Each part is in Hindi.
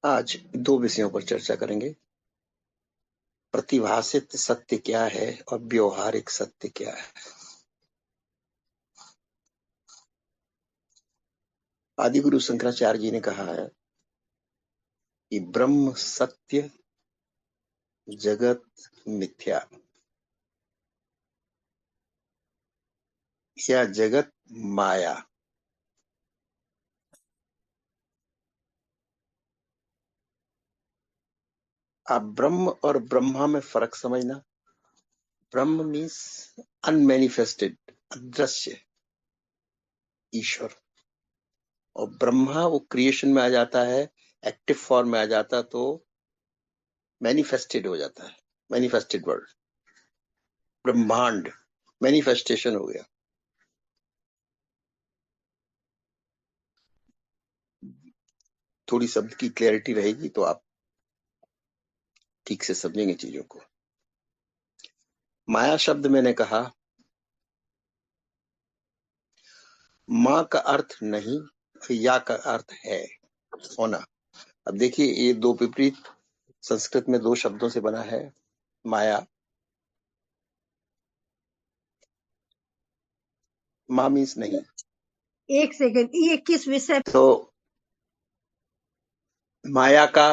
आज दो विषयों पर चर्चा करेंगे। प्रतिभासित सत्य क्या है और व्यवहारिक सत्य क्या है। आदिगुरु शंकराचार्य जी ने कहा है कि ब्रह्म सत्य, जगत मिथ्या या जगत माया। आप ब्रह्म और ब्रह्मा में फर्क समझना। ब्रह्म मीन्स अनमैनिफेस्टेड, अदृश्य ईश्वर, और ब्रह्मा वो क्रिएशन में आ जाता है, एक्टिव फॉर्म में आ जाता तो मैनिफेस्टेड हो जाता है, मैनिफेस्टेड वर्ल्ड, ब्रह्मांड मैनिफेस्टेशन हो गया। थोड़ी शब्द की क्लैरिटी रहेगी तो आप ठीक से समझेंगे चीजों को। माया शब्द मैंने कहा, मां का अर्थ नहीं, या का अर्थ है, होना। अब देखिए, ये दो विपरीत संस्कृत में दो शब्दों से बना है माया। मां मीन्स नहीं। एक सेकंड, ये किस विषय? तो माया का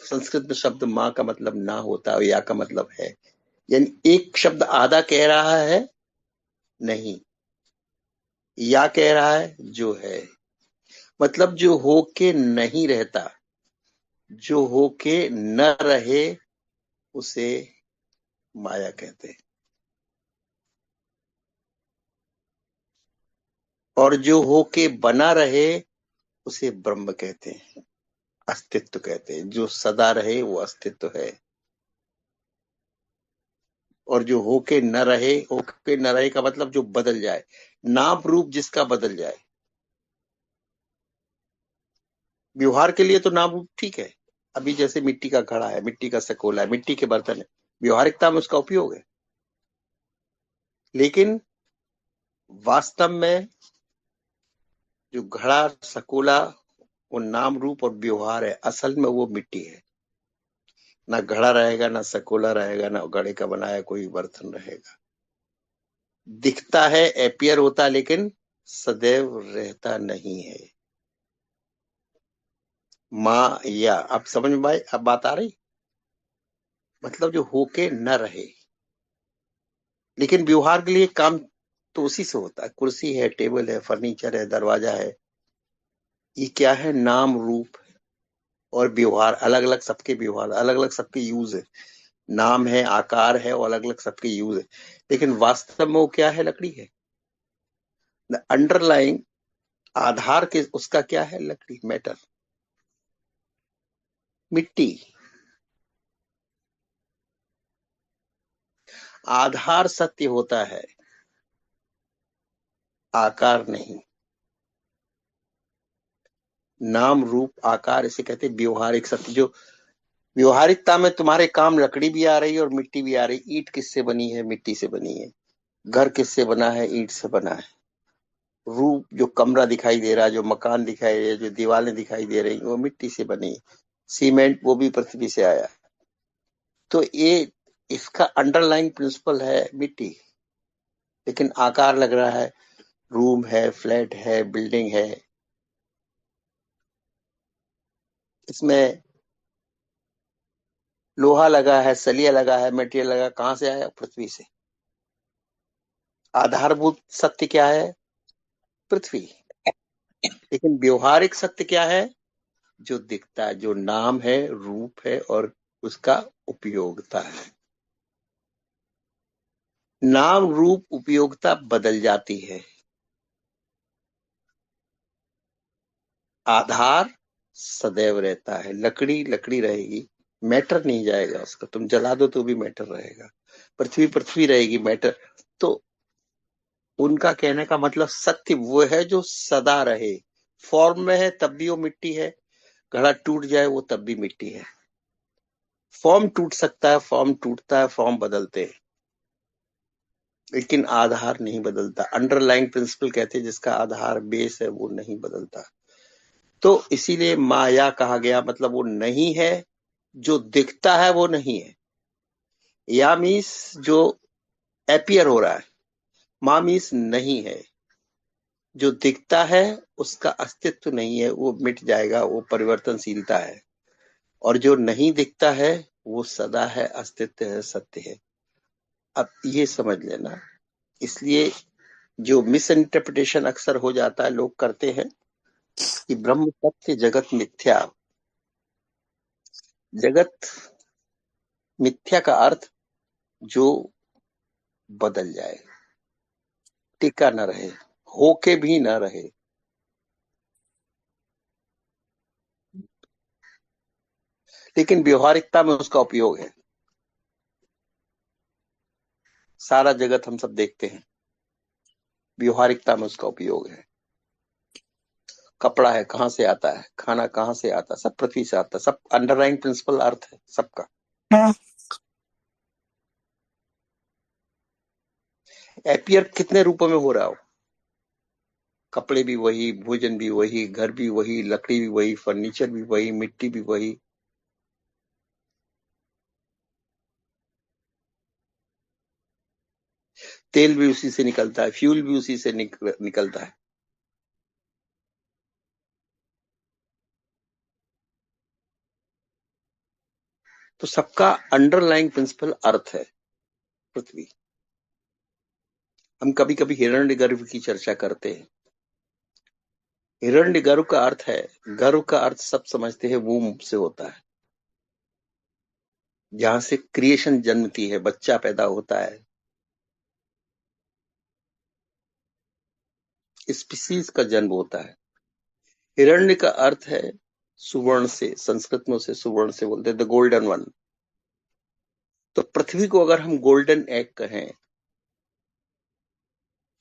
संस्कृत में शब्द मां का मतलब ना होता है, या का मतलब है। यानी एक शब्द आधा कह रहा है नहीं, या कह रहा है जो है। मतलब जो होके नहीं रहता, जो होके न रहे, उसे माया कहते हैं। और जो होके बना रहे, उसे ब्रह्म कहते हैं, अस्तित्व कहते हैं। जो सदा रहे वो अस्तित्व है। और जो होके न रहे का मतलब जो बदल जाए, नाम रूप जिसका बदल जाए। व्यवहार के लिए तो नाम रूप ठीक है। अभी जैसे मिट्टी का घड़ा है, मिट्टी का सकोला है, मिट्टी के बर्तन है, व्यवहारिकता में उसका उपयोग है। लेकिन वास्तव में जो घड़ा सकोला वो नाम रूप और व्यवहार है, असल में वो मिट्टी है। ना घड़ा रहेगा, ना सकोला रहेगा, ना घड़े का बनाया कोई बर्तन रहेगा। दिखता है, एपियर होता, लेकिन सदैव रहता नहीं है। या अब समझ में भाई, अब बात आ रही। मतलब जो होके न रहे, लेकिन व्यवहार के लिए काम तो उसी से होता है। कुर्सी है, टेबल है, फर्नीचर है, दरवाजा है। ये क्या है? नाम रूप और व्यवहार। अलग अलग सबके व्यवहार, अलग अलग सबके यूज है। नाम है, आकार है, और अलग अलग सबके यूज है। लेकिन वास्तव में वो क्या है? लकड़ी है। द अंडरलाइंग आधार के उसका क्या है? लकड़ी, मेटल, मिट्टी। आधार सत्य होता है, आकार नहीं। नाम रूप आकार, इसे कहते हैं व्यवहारिक सत्य। जो व्यवहारिकता में तुम्हारे काम, लकड़ी भी आ रही है और मिट्टी भी आ रही। ईंट किससे बनी है? मिट्टी से बनी है। घर किससे बना है? ईंट से बना है। रूप, जो कमरा दिखाई दे रहा है, जो मकान दिखाई दे रहा है, जो दीवारें दिखाई दे रही, वो मिट्टी से बनी। सीमेंट वो भी पृथ्वी से आया। तो ये इसका अंडरलाइंग प्रिंसिपल है मिट्टी। लेकिन आकार लग रहा है, रूम है, फ्लैट है, बिल्डिंग है। इसमें लोहा लगा है, सलिया लगा है, मटेरियल लगा, कहां से आया? पृथ्वी से। आधारभूत सत्य क्या है? पृथ्वी। लेकिन व्यवहारिक सत्य क्या है? जो दिखता है, जो नाम है, रूप है, और उसका उपयोगिता है। नाम रूप उपयोगिता बदल जाती है। आधार सदैव रहता है। लकड़ी लकड़ी रहेगी, मैटर नहीं जाएगा उसका। तुम जला दो तो भी मैटर रहेगा। पृथ्वी पृथ्वी रहेगी, मैटर। तो उनका कहने का मतलब सत्य वो है जो सदा रहे। फॉर्म में है तब भी वो मिट्टी है, घड़ा टूट जाए वो तब भी मिट्टी है। फॉर्म टूट सकता है, फॉर्म टूटता है, फॉर्म बदलते हैं, लेकिन आधार नहीं बदलता। अंडरलाइंग प्रिंसिपल कहते हैं जिसका आधार बेस है वो नहीं बदलता। तो इसीलिए माया कहा गया, मतलब वो नहीं है, जो दिखता है वो नहीं है। या मीन्स जो एपियर हो रहा है, मा मीन्स नहीं है। जो दिखता है उसका अस्तित्व नहीं है, वो मिट जाएगा, वो परिवर्तनशीलता है। और जो नहीं दिखता है वो सदा है, अस्तित्व है, सत्य है। अब ये समझ लेना। इसलिए जो मिस इंटरप्रिटेशन अक्सर हो जाता है, लोग करते हैं कि ब्रह्म सत्य जगत मिथ्या। जगत मिथ्या का अर्थ जो बदल जाए, टिका न रहे, होके भी न रहे। लेकिन व्यवहारिकता में उसका उपयोग है। सारा जगत हम सब देखते हैं, व्यवहारिकता में उसका उपयोग है। कपड़ा है, कहाँ से आता है, खाना कहाँ से आता है, सब पृथ्वी से आता है, सब अंडरलाइंग प्रिंसिपल अर्थ है सबका। हाँ। एपियर कितने रूपों में हो रहा हो, कपड़े भी वही, भोजन भी वही, घर भी वही, लकड़ी भी वही, फर्नीचर भी वही, मिट्टी भी वही। तेल भी उसी से निकलता है, फ्यूल भी उसी से निकलता है। तो सबका अंडरलाइंग प्रिंसिपल अर्थ है पृथ्वी। हम कभी कभी हिरण्यगर्भ की चर्चा करते हैं। हिरण्यगर्भ का अर्थ है, गर्भ का अर्थ सब समझते हैं वूम से होता है, जहां से क्रिएशन जन्मती है, बच्चा पैदा होता है, स्पीसीज का जन्म होता है। हिरण्य का अर्थ है सुवर्ण से, संस्कृत में उसे सुवर्ण से बोलते हैं, द गोल्डन वन। तो पृथ्वी को अगर हम गोल्डन एग कहें,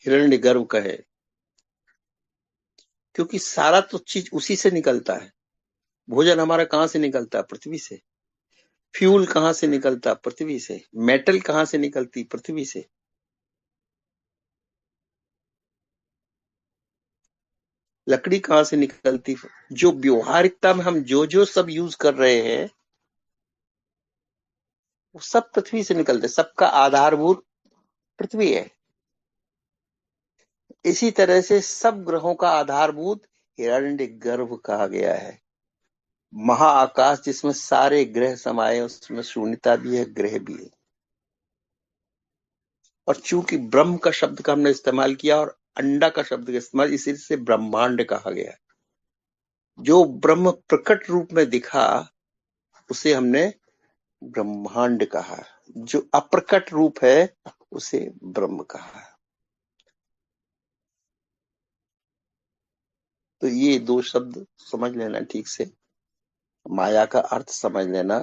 हिरण्य गर्भ कहें, क्योंकि सारा तो चीज उसी से निकलता है। भोजन हमारा कहां से निकलता है, पृथ्वी से। फ्यूल कहां से निकलता, पृथ्वी से। मेटल कहां से निकलती, पृथ्वी से। लकड़ी कहां से निकलती। जो व्यवहारिकता में हम जो जो सब यूज कर रहे हैं वो सब पृथ्वी से निकलते, सबका आधारभूत पृथ्वी है। इसी तरह से सब ग्रहों का आधारभूत हिरण्य गर्भ कहा गया है। महाआकाश जिसमें सारे ग्रह समाये, उसमें शून्यता भी है, ग्रह भी है। और चूंकि ब्रह्म का शब्द का हमने इस्तेमाल किया और अंडा का शब्द का इस्तेमाल, इसी से ब्रह्मांड कहा गया। जो ब्रह्म प्रकट रूप में दिखा उसे हमने ब्रह्मांड कहा, जो अप्रकट रूप है उसे ब्रह्म कहा। तो ये दो शब्द समझ लेना ठीक से, माया का अर्थ समझ लेना।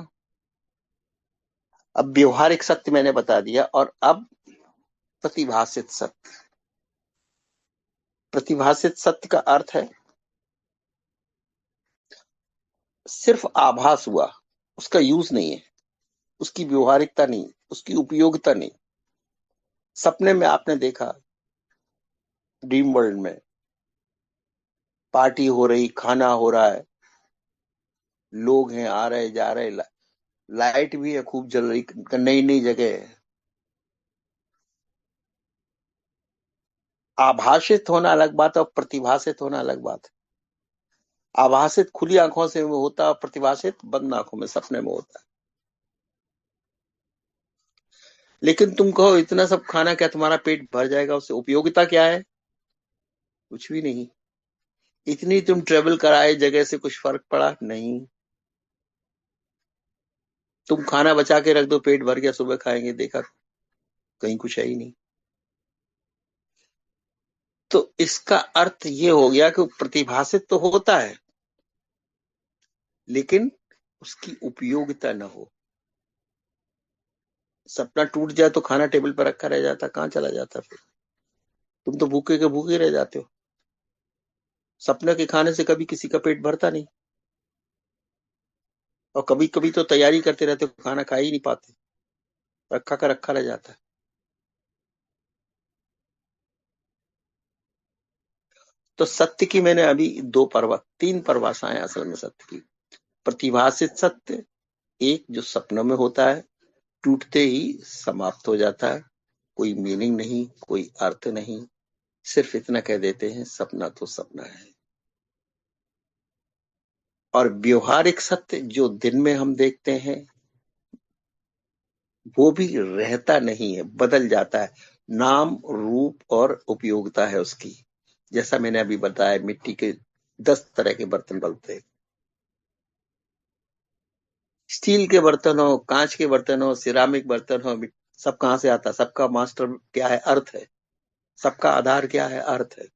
अब व्यवहारिक सत्य मैंने बता दिया, और अब प्रतिभासित सत्य। प्रतिभासित सत्य का अर्थ है सिर्फ आभास हुआ, उसका यूज नहीं है, उसकी व्यवहारिकता नहीं, उसकी उपयोगिता नहीं। सपने में आपने देखा, ड्रीम वर्ल्ड में पार्टी हो रही, खाना हो रहा है, लोग हैं, आ रहे जा रहे, लाइट भी है खूब जल रही, नई नई जगह है। आभासित होना अलग बात है और प्रतिभासित होना अलग बात है। आभासित खुली आंखों से वो होता है, प्रतिभासित बंद आंखों में, सपने में होता है। लेकिन तुम कहो इतना सब खाना, क्या तुम्हारा पेट भर जाएगा, उससे उपयोगिता क्या है, कुछ भी नहीं। इतनी तुम ट्रेवल कराए जगह से कुछ फर्क पड़ा नहीं। तुम खाना बचा के रख दो, पेट भर गया, सुबह खाएंगे, देखा कहीं कुछ है ही नहीं। तो इसका अर्थ ये हो गया कि प्रतिभासित तो होता है लेकिन उसकी उपयोगिता न हो। सपना टूट जाए तो खाना टेबल पर रखा रह जाता, कहां चला जाता फिर। तुम तो भूखे के भूखे रह जाते हो। सपने के खाने से कभी किसी का पेट भरता नहीं, और कभी कभी तो तैयारी करते रहते हो, खाना खा ही नहीं पाते, रखा का रखा रह जाता है। तो सत्य की मैंने अभी तीन परिभाषाएं असल में सत्य की। प्रतिभासित सत्य, एक जो सपनों में होता है, टूटते ही समाप्त हो जाता है, कोई मीनिंग नहीं, कोई अर्थ नहीं, सिर्फ इतना कह देते हैं सपना तो सपना है। और व्यवहारिक सत्य जो दिन में हम देखते हैं, वो भी रहता नहीं है, बदल जाता है। नाम, रूप और उपयोगिता है उसकी। जैसा मैंने अभी बताया, मिट्टी के 10 तरह के बर्तन बनते हैं। स्टील के बर्तन हो, कांच के बर्तन हो, सिरामिक बर्तन हो, सब कहां से आता है? सबका मास्टर क्या है? अर्थ है। सबका आधार क्या है? अर्थ है,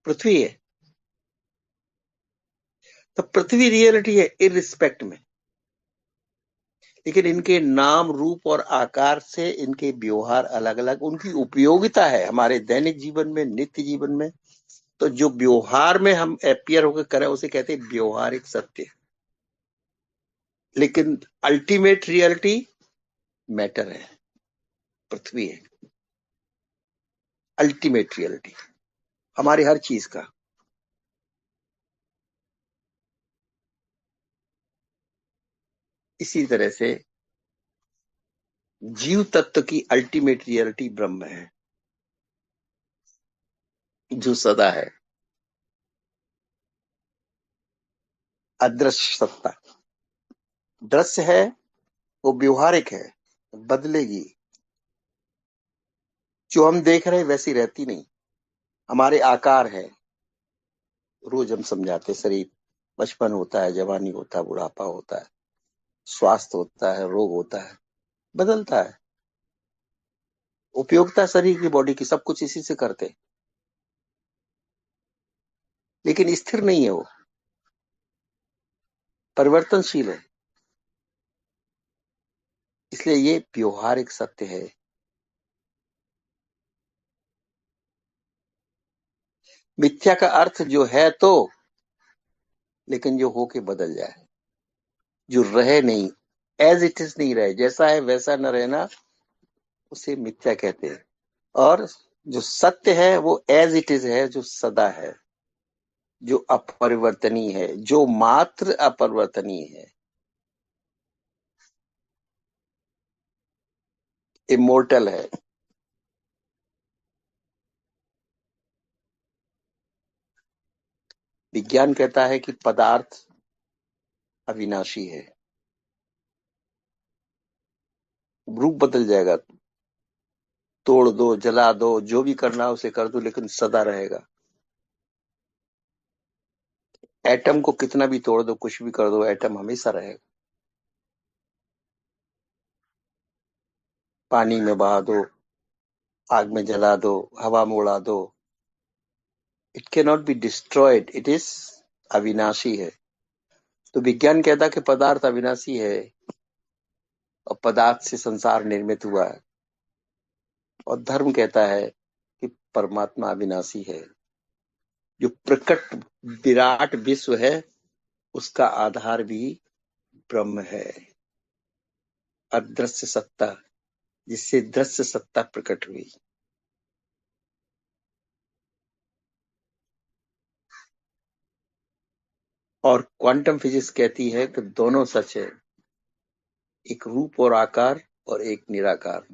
पृथ्वी है। तो पृथ्वी रियलिटी है इररिस्पेक्ट में, लेकिन इनके नाम, रूप और आकार से इनके व्यवहार अलग अलग, उनकी उपयोगिता है हमारे दैनिक जीवन में, नित्य जीवन में। तो जो व्यवहार में हम एपियर होकर करें उसे कहते हैं व्यवहारिक सत्य। लेकिन अल्टीमेट रियलिटी मैटर है, पृथ्वी है अल्टीमेट रियलिटी हमारी हर चीज का। इसी तरह से जीव तत्व की अल्टीमेट रियलिटी ब्रह्म है, जो सदा है, अदृश्य सत्ता। दृश्य है, वो व्यवहारिक है, बदलेगी। जो हम देख रहे हैं वैसी रहती नहीं। हमारे आकार है, रोज हम समझाते, शरीर बचपन होता है, जवानी होता है, बुढ़ापा होता है, स्वास्थ्य होता है, रोग होता है, बदलता है। उपयोगिता शरीर की, बॉडी की, सब कुछ इसी से करते, लेकिन स्थिर नहीं है, वो परिवर्तनशील है। इसलिए ये व्यवहारिक सत्य है। मिथ्या का अर्थ जो है तो, लेकिन जो होके बदल जाए, जो रहे नहीं, एज इट इज नहीं रहे, जैसा है वैसा न रहना, उसे मिथ्या कहते हैं। और जो सत्य है वो एज इट इज है, जो सदा है, जो अपरिवर्तनीय है, जो मात्र अपरिवर्तनीय है, इमोर्टल है। विज्ञान कहता है कि पदार्थ अविनाशी है, रूप बदल जाएगा, तोड़ दो, जला दो, जो भी करना है उसे कर दो, लेकिन सदा रहेगा। एटम को कितना भी तोड़ दो, कुछ भी कर दो, एटम हमेशा रहेगा। पानी में बहा दो, आग में जला दो, हवा में उड़ा दो, it can not be destroyed, it is अविनाशी है। तो विज्ञान कहता है कि पदार्थ अविनाशी है, और पदार्थ से संसार निर्मित हुआ है। और धर्म कहता है कि परमात्मा अविनाशी है, जो प्रकट विराट विश्व है उसका आधार भी ब्रह्म है, अदृश्य सत्ता, जिससे दृश्य सत्ता प्रकट हुई। और क्वांटम फिजिक्स कहती है कि दोनों सच है, एक रूप और आकार और एक निराकार।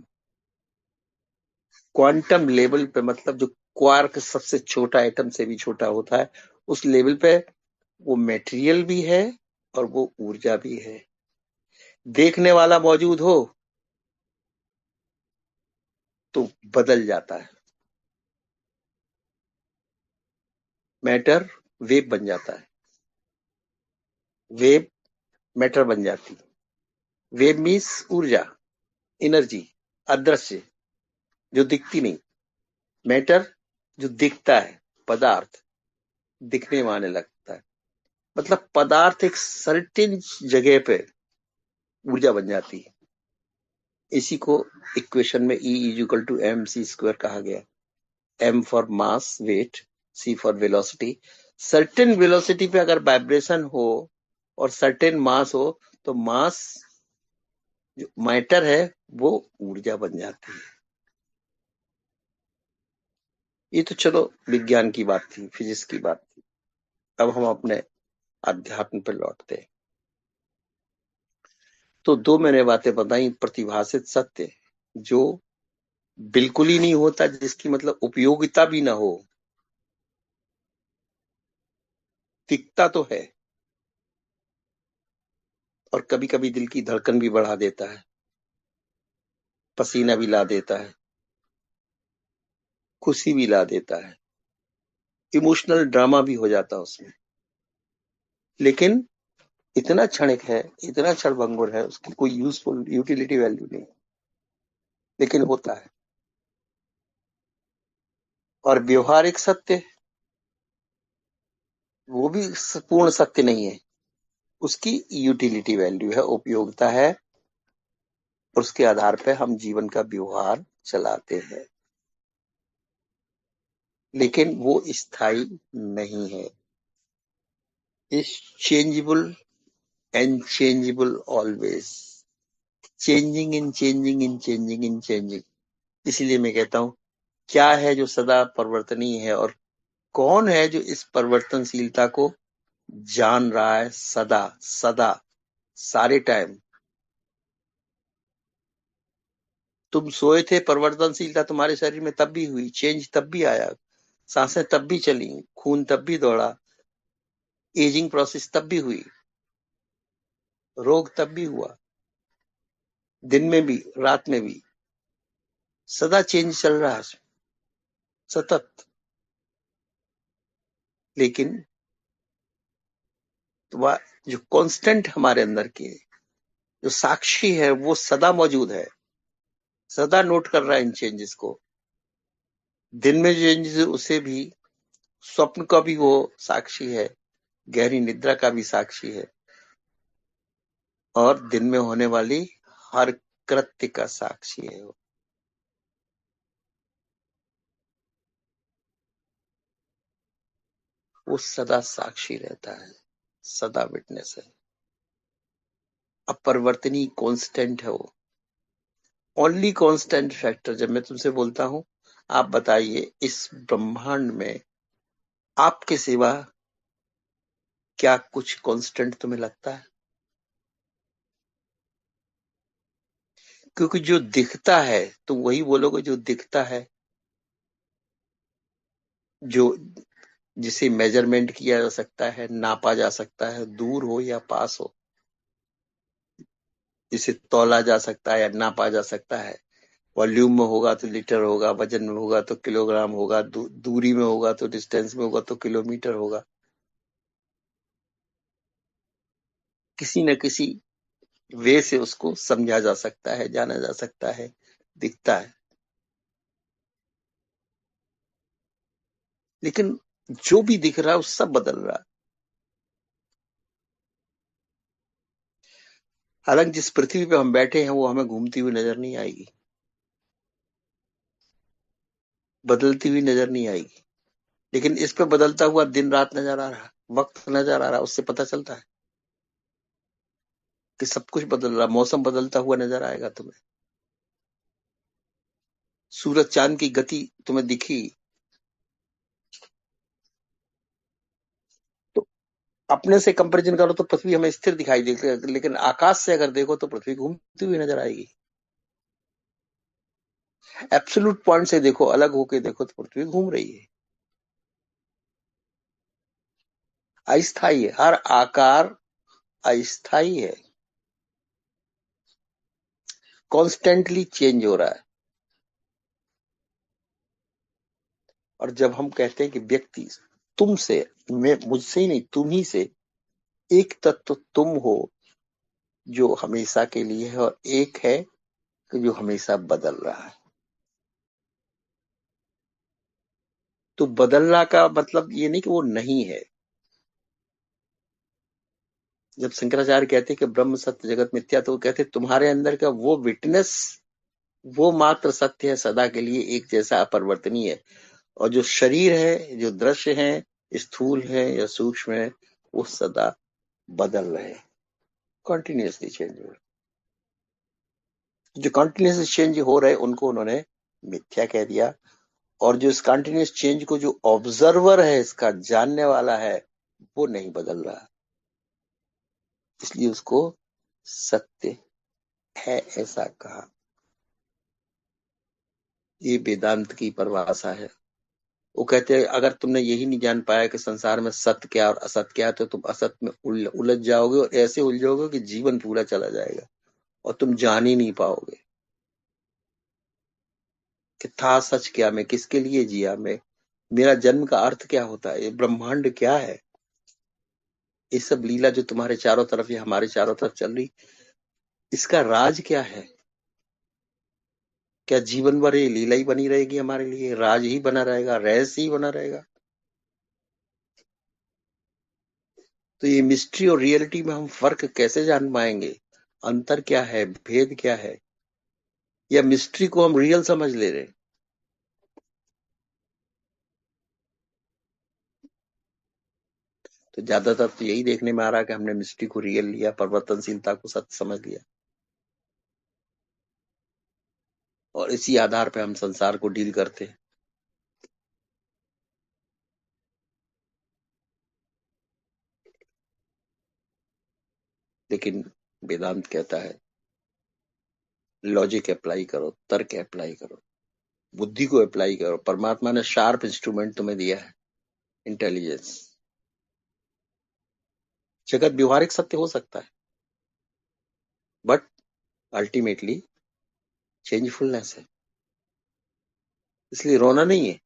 क्वांटम लेवल पे, मतलब जो क्वार्क सबसे छोटा एटम से भी छोटा होता है, उस लेवल पे वो मेटेरियल भी है और वो ऊर्जा भी है। देखने वाला मौजूद हो तो बदल जाता है, मैटर वेव बन जाता है, वेव मैटर बन जाती। वेव मीन्स ऊर्जा, एनर्जी, अदृश्य, जो दिखती नहीं। मैटर जो दिखता है, पदार्थ दिखने में आने लगता है। मतलब पदार्थ एक सर्टेन जगह पे ऊर्जा बन जाती है। इसी को इक्वेशन में E is equal to M C square कहा गया। M for mass, weight, C for velocity. Certain velocity पे अगर वाइब्रेशन हो और सर्टेन मास हो, तो मास जो मैटर है वो ऊर्जा बन जाती है। ये तो चलो विज्ञान की बात थी, फिजिक्स की बात थी। अब हम अपने अध्यात्म पर लौटते हैं। तो दो मैंने बातें बताई, प्रतिभाषित सत्य जो बिल्कुल ही नहीं होता, जिसकी मतलब उपयोगिता भी ना हो, दिखता तो है और कभी कभी दिल की धड़कन भी बढ़ा देता है, पसीना भी ला देता है, खुशी भी ला देता है, इमोशनल ड्रामा भी हो जाता है उसमें। लेकिन इतना क्षणिक है, इतना क्षणभंगुर है, उसकी कोई यूजफुल यूटिलिटी वैल्यू नहीं, लेकिन होता है। और व्यवहारिक सत्य, वो भी पूर्ण सत्य नहीं है, उसकी यूटिलिटी वैल्यू है, उपयोगिता है, और उसके आधार पर हम जीवन का व्यवहार चलाते हैं, लेकिन वो स्थायी नहीं है। Is changeable and changeable always, changing in changing in changing in changing. इसीलिए मैं कहता हूं, क्या है जो सदा परिवर्तनीय है, और कौन है जो इस परिवर्तनशीलता को जान रहा है सदा सदा, सारे टाइम। तुम सोए थे, परिवर्तनशीलता तुम्हारे शरीर में तब भी हुई, चेंज तब भी आया, सांसें तब भी चली, खून तब भी दौड़ा, एजिंग प्रोसेस तब भी हुई, रोग तब भी हुआ, दिन में भी रात में भी, सदा चेंज चल रहा है, सतत। लेकिन वह जो कांस्टेंट हमारे अंदर की है, जो साक्षी है, वो सदा मौजूद है, सदा नोट कर रहा है इन चेंजेस को। दिन में जो चेंजेस है उसे भी, स्वप्न का भी वो साक्षी है, गहरी निद्रा का भी साक्षी है, और दिन में होने वाली हर कृत्य का साक्षी है। वो सदा साक्षी रहता है, सदा विटनेस है, अपरिवर्तनीय कांस्टेंट है वो, ओनली कांस्टेंट फैक्टर। जब मैं तुमसे बोलता हूं, आप बताइए इस ब्रह्मांड में आपके सिवा क्या कुछ कांस्टेंट तुम्हें लगता है? क्योंकि जो दिखता है, तुम वही बोलोगे जो दिखता है, जो जिसे मेजरमेंट किया जा सकता है, नापा जा सकता है, दूर हो या पास हो, जिसे तौला जा सकता है या नापा जा सकता है। वॉल्यूम में होगा तो लीटर होगा, वजन में होगा तो किलोग्राम होगा, दूरी में होगा तो डिस्टेंस में होगा तो किलोमीटर होगा। किसी न किसी वे से उसको समझा जा सकता है, जाना जा सकता है, दिखता है। लेकिन जो भी दिख रहा है वो सब बदल रहा है। हालांकि जिस पृथ्वी पे हम बैठे हैं वो हमें घूमती हुई नजर नहीं आएगी, बदलती हुई नजर नहीं आएगी, लेकिन इस पे बदलता हुआ दिन रात नजर आ रहा, वक्त नजर आ रहा, उससे पता चलता है कि सब कुछ बदल रहा। मौसम बदलता हुआ नजर आएगा तुम्हें, सूरज चांद की गति तुम्हें दिखी, तो अपने से कंपैरिजन करो तो पृथ्वी हमें स्थिर दिखाई देती है, लेकिन आकाश से अगर देखो तो पृथ्वी घूमती हुई नजर आएगी। एब्सोल्यूट पॉइंट से देखो, अलग होके देखो तो पृथ्वी घूम रही है, अस्थाई है, हर आकार अस्थाई है, कॉन्स्टेंटली चेंज हो रहा है। और जब हम कहते हैं कि व्यक्ति तुमसे, मैं मुझसे ही नहीं, तुम ही से एक तत्व तुम हो जो हमेशा के लिए है, और एक है कि जो हमेशा बदल रहा है। तो बदलना का मतलब ये नहीं कि वो नहीं है। जब शंकराचार्य कहते हैं कि ब्रह्म सत्य जगत मिथ्या, तो वो कहते हैं तुम्हारे अंदर का वो विटनेस, वो मात्र सत्य है, सदा के लिए एक जैसा अपरिवर्तनीय है। और जो शरीर है, जो दृश्य है, स्थूल है या सूक्ष्म है, वो सदा बदल रहे हैं, कंटिन्यूअसली चेंज हो रहे हैं। जो कंटिन्यूअसली चेंज हो रहे हैं उनको उन्होंने मिथ्या कह दिया, और जो इस कंटिन्यूस चेंज को जो ऑब्जर्वर है, इसका जानने वाला है, वो नहीं बदल रहा, इसलिए उसको सत्य है ऐसा कहा। ये वेदांत की परिभाषा है। वो कहते हैं अगर तुमने यही नहीं जान पाया कि संसार में सत्य क्या और असत्य क्या है, तो तुम असत्य में उलझ जाओगे और ऐसे उलझोगे कि जीवन पूरा चला जाएगा और तुम जान ही नहीं पाओगे कि था सच क्या, मैं किसके लिए जिया, मैं मेरा जन्म का अर्थ क्या होता है, ये ब्रह्मांड क्या है, ये सब लीला जो तुम्हारे चारों तरफ या हमारे चारों तरफ चल रही, इसका राज क्या है। क्या जीवन भर ये लीला ही बनी रहेगी हमारे लिए, राज ही बना रहेगा, रहस्य ही बना रहेगा। तो ये मिस्ट्री और रियलिटी में हम फर्क कैसे जान पाएंगे, अंतर क्या है, भेद क्या है, या मिस्ट्री को हम रियल समझ ले रहे हैं। तो ज्यादातर तो यही देखने में आ रहा है कि हमने मिस्ट्री को रियल लिया, परिवर्तनशीलता को सत्य समझ लिया, और इसी आधार पे हम संसार को डील करते हैं। लेकिन वेदांत कहता है लॉजिक अप्लाई करो, तर्क अप्लाई करो, बुद्धि को अप्लाई करो। परमात्मा ने शार्प इंस्ट्रूमेंट तुम्हें दिया है, इंटेलिजेंस। जगत व्यवहारिक सत्य हो सकता है, बट अल्टीमेटली चेंजफुलनेस है, इसलिए रोना नहीं है।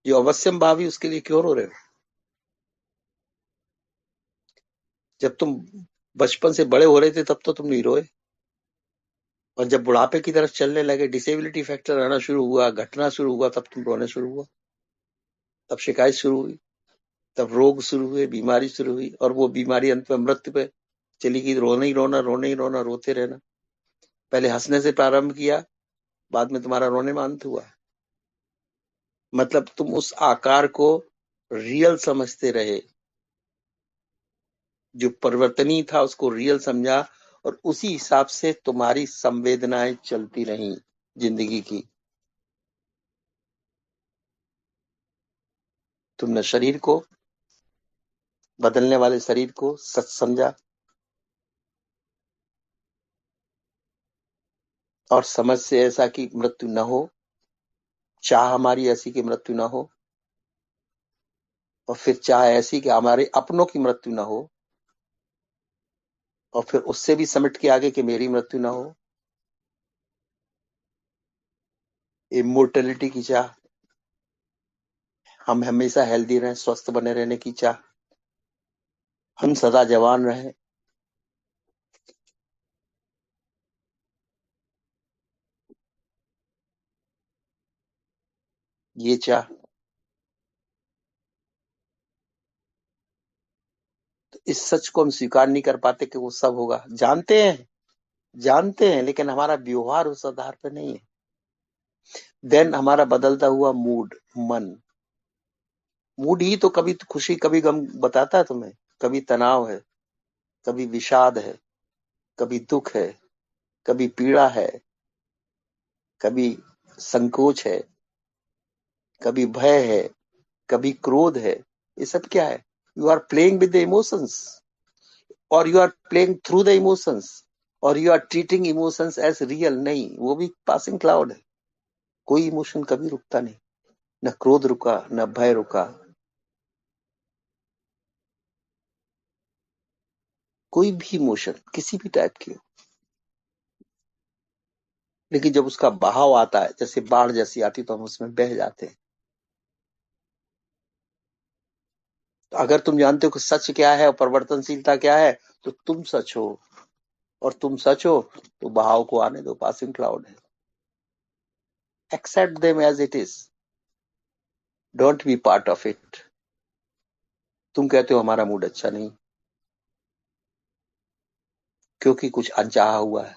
जो अवश्यम भावी उसके लिए क्यों रो रहे हो। जब तुम बचपन से बड़े हो रहे थे तब तो तुम नहीं रोए, और जब बुढ़ापे की तरफ चलने लगे, डिसेबिलिटी फैक्टर आना शुरू हुआ, घटना शुरू हुआ, तब तुम रोने शुरू हुआ, तब शिकायत शुरू हुई, तब रोग शुरू हुए, बीमारी शुरू हुई, और वो बीमारी अंत में मृत्यु पे चली गई। रोना ही रोना, रोने ही रोना, रोते रहना। पहले हंसने से प्रारंभ किया, बाद में तुम्हारा रोने में अंत हुआ। मतलब तुम उस आकार को रियल समझते रहे, जो परिवर्तनीय था उसको रियल समझा, और उसी हिसाब से तुम्हारी संवेदनाएं चलती रही जिंदगी की। तुमने शरीर को, बदलने वाले शरीर को सच समझा, और समझ से ऐसा कि मृत्यु न हो, चाह हमारी ऐसी कि मृत्यु न हो, और फिर चाह ऐसी कि हमारे अपनों की मृत्यु न हो, और फिर उससे भी समिट के आगे कि मेरी मृत्यु न हो। इमोर्टलिटी की चाह, हम हमेशा हेल्दी रहें, स्वस्थ बने रहने की चाह, हम सदा जवान रहें, ये चाह। तो इस सच को हम स्वीकार नहीं कर पाते कि वो सब होगा। जानते हैं लेकिन हमारा व्यवहार उस आधार पर नहीं है। देन हमारा बदलता हुआ मूड ही तो कभी तो खुशी कभी गम बताता है तुम्हें। कभी तनाव है, कभी विषाद है, कभी दुख है, कभी पीड़ा है, कभी संकोच है, कभी भय है, कभी क्रोध है। ये सब क्या है? You are playing with the emotions, और you are playing through the emotions, और you are treating emotions as real. नहीं, वो भी पासिंग क्लाउड है। कोई इमोशन कभी रुकता नहीं, न क्रोध रुका, न भय रुका, कोई भी इमोशन किसी भी टाइप की हो। लेकिन जब उसका बहाव आता है, जैसे बाढ़ जैसी आती, तो हम उसमें बह जाते हैं। तो अगर तुम जानते हो कि सच क्या है और परिवर्तनशीलता क्या है, तो तुम सच हो, और तुम सच हो तो बहाव को आने दो, पासिंग क्लाउड है। Accept them as it is, don't be part of it. तुम कहते हो हमारा मूड अच्छा नहीं क्योंकि कुछ अनचाहा हुआ है।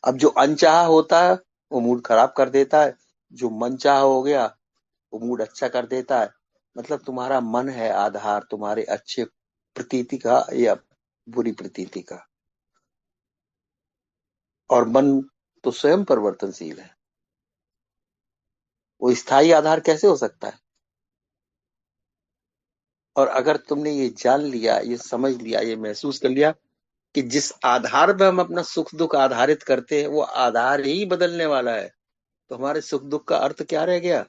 अब जो अनचाहा होता है वो मूड खराब कर देता है, जो मनचाहा हो गया वो मूड अच्छा कर देता है। मतलब तुम्हारा मन है आधार तुम्हारे अच्छे प्रतीति का या बुरी प्रतीति का, और मन तो स्वयं परिवर्तनशील है। वो स्थायी आधार कैसे हो सकता है? और अगर तुमने ये जान लिया, ये समझ लिया, ये महसूस कर लिया कि जिस आधार पर हम अपना सुख दुख आधारित करते हैं वो आधार ही बदलने वाला है, तो हमारे सुख दुख का अर्थ क्या रह गया?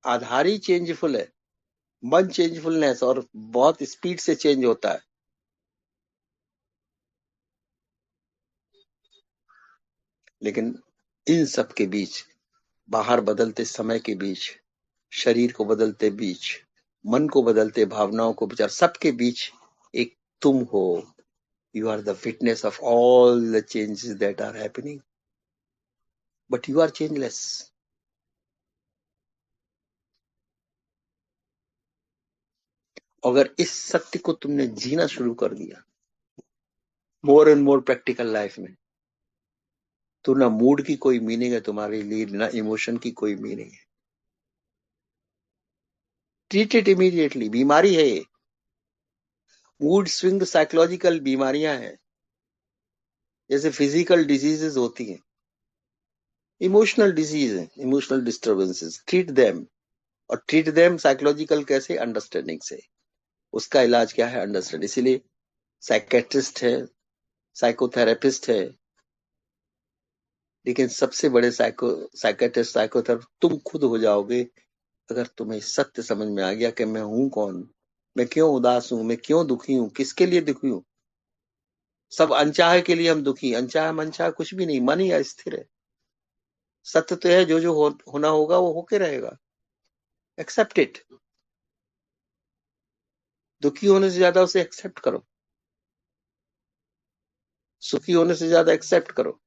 आधार ही चेंजफुल है। मन चेंजफुलनेस और बहुत स्पीड से चेंज होता है। लेकिन इन सब के बीच, बाहर बदलते समय के बीच, शरीर को बदलते बीच, मन को बदलते भावनाओं को विचार, सबके बीच एक तुम हो। You are the witness of all the changes that are happening, but you are changeless. अगर इस सत्य को तुमने जीना शुरू कर दिया more and more practical life में, तो ना मूड की कोई मीनिंग है तुम्हारे लिए, ना इमोशन की कोई मीनिंग है। Treat it immediately. बीमारी है ये। मूड स्विंग साइकोलॉजिकल बीमारियां हैं, जैसे फिजिकल डिजीजेस होती हैं। इमोशनल डिजीज है, इमोशनल डिस्टर्बेंसेस। Treat them. और ट्रीट देम साइकोलॉजिकल कैसे? अंडरस्टैंडिंग से। उसका इलाज क्या है? अंडरस्टैंड। इसीलिए साइकेट्रिस्ट है, साइकोथेरेपिस्ट है, लेकिन सबसे बड़े साइकेट्रिस्ट साइकोथेरेपिस्ट तुम खुद हो जाओगे अगर तुम्हें सत्य समझ में आ गया कि मैं हूं कौन, मैं क्यों उदास हूं, मैं क्यों दुखी हूं, किसके लिए दुखी हूं। सब अनचाहे के लिए हम दुखी। अनचाहे मनचाहे कुछ भी नहीं, मन ही अस्थिर है। सत्य तो है, जो जो होना होगा वो होके रहेगा। Accept it. दुखी होने से ज्यादा उसे एक्सेप्ट करो, सुखी होने से ज्यादा एक्सेप्ट करो।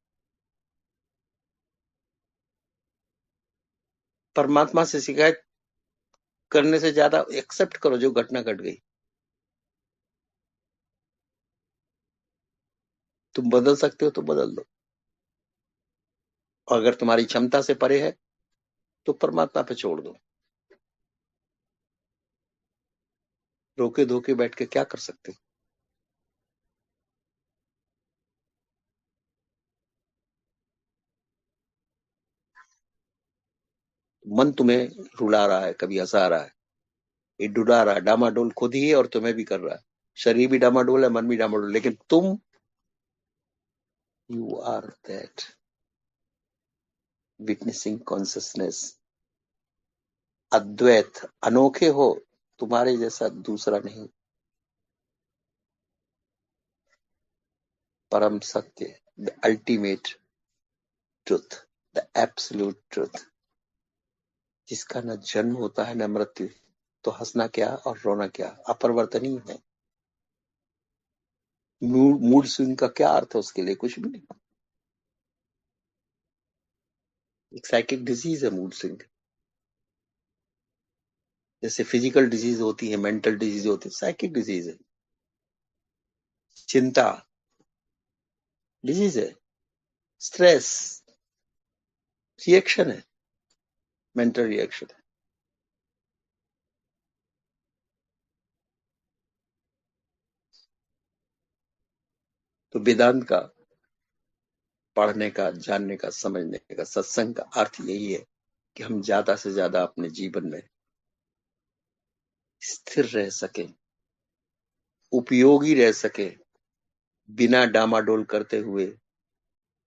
परमात्मा से शिकायत करने से ज्यादा एक्सेप्ट करो जो घटना घट गई। तुम बदल सकते हो तो बदल दो, और अगर तुम्हारी क्षमता से परे है तो परमात्मा पे छोड़ दो। रोके धोके बैठ के क्या कर सकते हो? मन तुम्हें रुला रहा है, कभी हंसा रहा है, ये डुला रहा है, डामाडोल खुद ही है और तुम्हें भी कर रहा है। शरीर भी डामाडोल है, मन भी डामाडोल, लेकिन तुम, you are that witnessing consciousness. अद्वैत, अनोखे हो, तुम्हारे जैसा दूसरा नहीं। परम सत्य, the ultimate truth, the absolute truth, जिसका न जन्म होता है न मृत्यु, तो हंसना क्या और रोना क्या, अपरिवर्तनीय है। मूड स्विंग का क्या अर्थ है उसके लिए? कुछ भी नहीं। एक साइकिक डिजीज है मूड स्विंग। जैसे फिजिकल डिजीज होती है, मेंटल डिजीज होती है, साइकिक डिजीज है। चिंता डिजीज है। स्ट्रेस रिएक्शन है, मेंटल रिएक्शन है। तो वेदांत का पढ़ने का, जानने का, समझने का, सत्संग का अर्थ यही है कि हम ज्यादा से ज्यादा अपने जीवन में स्थिर रह सके, उपयोगी रह सके, बिना डामाडोल करते हुए।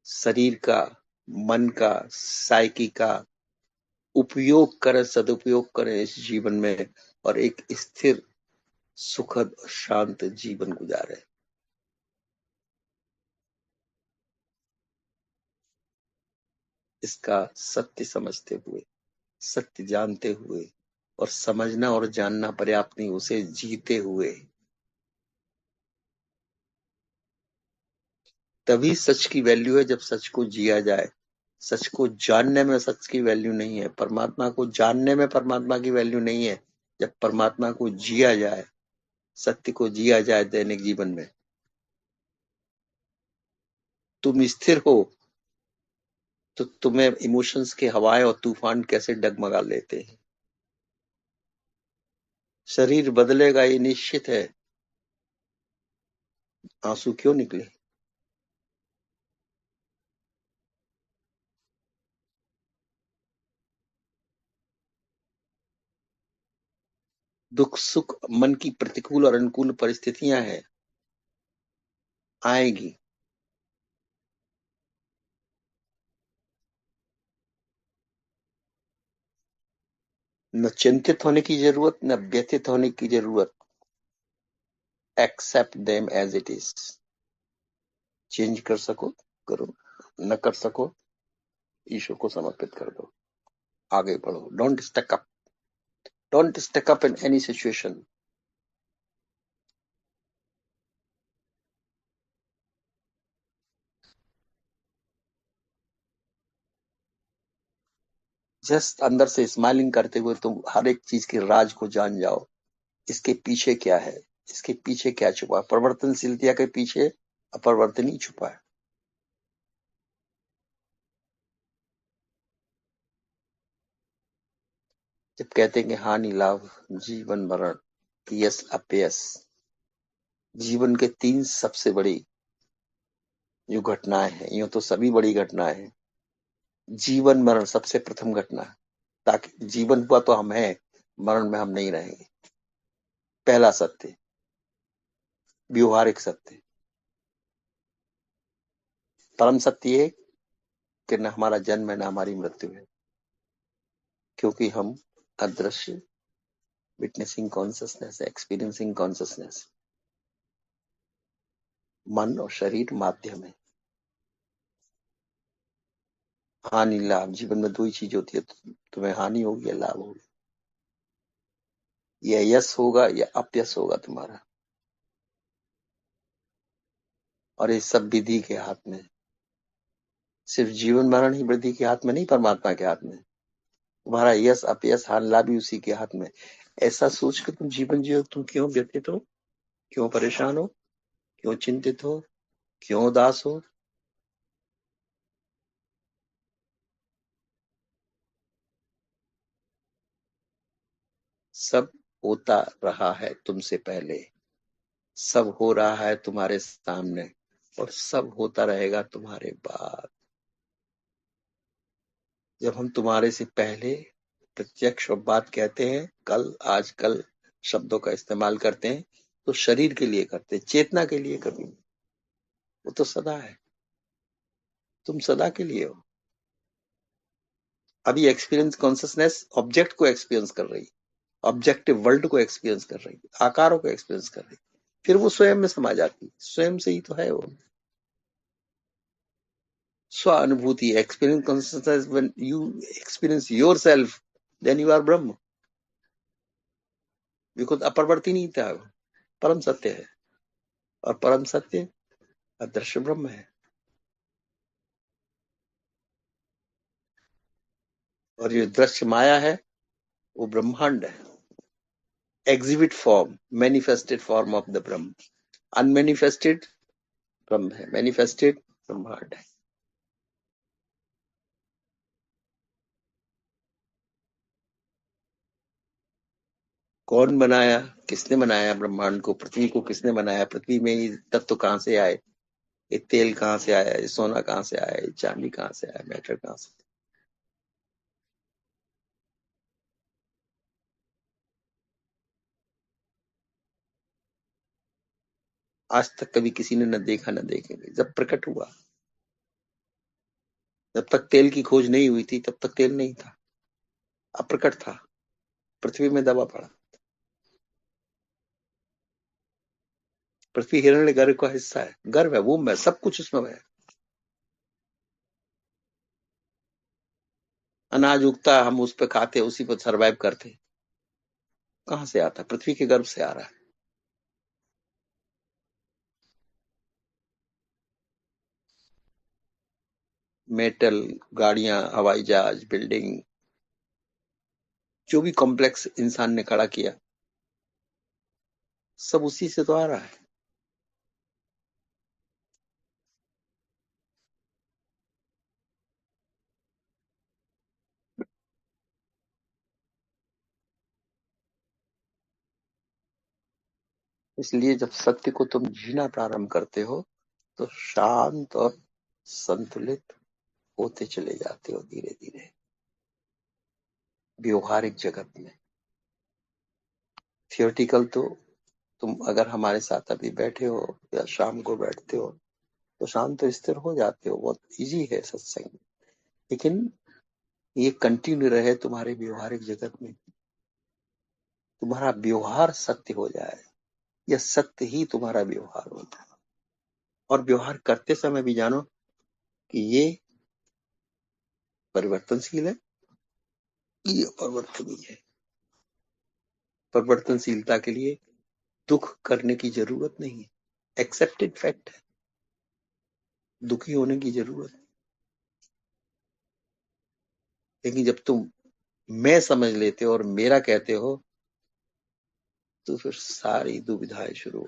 शरीर का, मन का, साइकी का उपयोग करें, सदुपयोग करें इस जीवन में, और एक स्थिर, सुखद, शांत जीवन गुजारें। इसका सत्य समझते हुए, सत्य जानते हुए, और समझना और जानना पर्याप्त नहीं, उसे जीते हुए, तभी सच की वैल्यू है। जब सच को जिया जाए। सच को जानने में सच की वैल्यू नहीं है, परमात्मा को जानने में परमात्मा की वैल्यू नहीं है। जब परमात्मा को जिया जाए, सत्य को जिया जाए दैनिक जीवन में, तुम स्थिर हो, तो तुम्हें इमोशंस के हवाएं और तूफान कैसे डगमगा लेते हैं। शरीर बदलेगा ये निश्चित है, आंसू क्यों निकले? दुख सुख मन की प्रतिकूल और अनुकूल परिस्थितियां हैं, आएगी। न चिंतित होने की जरूरत, न व्यथित होने की जरूरत। Accept them as it is. Change कर सको करो, न कर सको ईश्वर को समर्पित कर दो, आगे बढ़ो। Don't stuck up in any situation. Just अंदर से स्माइलिंग करते हुए तुम हर एक चीज के राज को जान जाओ। इसके पीछे क्या है, इसके पीछे क्या छुपा है। परिवर्तनशीलता के पीछे अपरिवर्तनीय छुपा है। जब कहते हैं कि हानि लाभ, जीवन मरण, यश अपयश, जीवन के तीन सबसे बड़ी जो घटनाएं हैं, यूं तो सभी बड़ी घटनाएं हैं, जीवन मरण सबसे प्रथम घटना है। ताकि जीवन हुआ तो हम हैं, मरण में हम नहीं रहेंगे। पहला सत्य, व्यवहारिक सत्य। परम सत्य ये कि न हमारा जन्म है न हमारी मृत्यु है, क्योंकि हम अदृश्य विटनेसिंग कॉन्सियसनेस, एक्सपीरियंसिंग कॉन्सियसनेस, मन और शरीर माध्यम है। हानि लाभ, जीवन में दो ही चीज होती है, तुम्हें हानि होगी या लाभ होगी, या यश होगा या अपयश होगा तुम्हारा। और ये सब विधि के हाथ में। सिर्फ जीवन मरण ही विधि के हाथ में नहीं, परमात्मा के हाथ में। तुम्हारा यश अपयश हानि लाभ भी उसी के हाथ में। ऐसा सोच के तुम जीवन जियो। तुम क्यों व्यथित हो, क्यों परेशान हो, क्यों चिंतित हो, क्यों उदास हो? सब होता रहा है तुमसे पहले, सब हो रहा है तुम्हारे सामने, और सब होता रहेगा तुम्हारे बाद। जब हम तुम्हारे से पहले प्रत्यक्ष और बात कहते हैं, कल, आज, कल शब्दों का इस्तेमाल करते हैं, तो शरीर के लिए करते हैं, चेतना के लिए कभी नहीं। वो तो सदा है, तुम सदा के लिए हो। अभी एक्सपीरियंस कॉन्सियसनेस ऑब्जेक्ट को एक्सपीरियंस कर रही, ऑब्जेक्टिव वर्ल्ड को एक्सपीरियंस कर रही, आकारों को एक्सपीरियंस कर रही, फिर वो स्वयं में समा जाती। स्वयं से ही तो है वो स्व अनुभूति। Experience consciousness, when you experience yourself, then you are Brahman. Because अपरिवर्तनीय नहीं था, परम सत्य है, और परम सत्य अदृश्य ब्रह्म है। और ये दृश्य माया है, वो ब्रह्मांड है, exhibit form, manifested form of the Brahma. Unmanifested ब्रह्म है, मैनिफेस्टेड ब्रह्मांड है। कौन बनाया, किसने बनाया ब्रह्मांड को, पृथ्वी को किसने बनाया, पृथ्वी में ये तत्व कहां से आए, ये तेल कहां से आया, ये सोना कहां से आया, ये चांदी कहां से आया, मैटर कहां से? आज तक कभी किसी ने न देखा न देखेंगे। जब प्रकट हुआ, जब तक तेल की खोज नहीं हुई थी तब तक तेल नहीं था, अप्रकट था, पृथ्वी में दबा पड़ा। पृथ्वी हिरण्य गर्भ का हिस्सा है, गर्भ है, वो में सब कुछ उसमें है। अनाज उगता, हम उस पर खाते, उसी पर सरवाइव करते। कहां से आता? पृथ्वी के गर्भ से आ रहा है। मेटल, गाड़ियां, हवाई जहाज, बिल्डिंग, जो भी कॉम्प्लेक्स इंसान ने खड़ा किया, सब उसी से तो आ रहा है। इसलिए जब सत्य को तुम जीना प्रारंभ करते हो तो शांत और संतुलित होते चले जाते हो धीरे धीरे व्यवहारिक जगत में। थियोरेटिकल तो तुम अगर हमारे साथ अभी बैठे हो या शाम को बैठते हो तो शांत तो स्थिर हो जाते हो, बहुत इजी है सत्संग। लेकिन ये कंटिन्यू रहे तुम्हारे व्यवहारिक जगत में, तुम्हारा व्यवहार सत्य हो जाए, यह सत्य ही तुम्हारा व्यवहार होता है। और व्यवहार करते समय भी जानो कि ये परिवर्तनशील है, ये परिवर्तनीय है। परिवर्तनशीलता के लिए दुख करने की जरूरत नहीं है, एक्सेप्टेड फैक्ट है, दुखी होने की जरूरत है। लेकिन जब तुम मैं समझ लेते हो और मेरा कहते हो तो फिर सारी दुविधाएं शुरू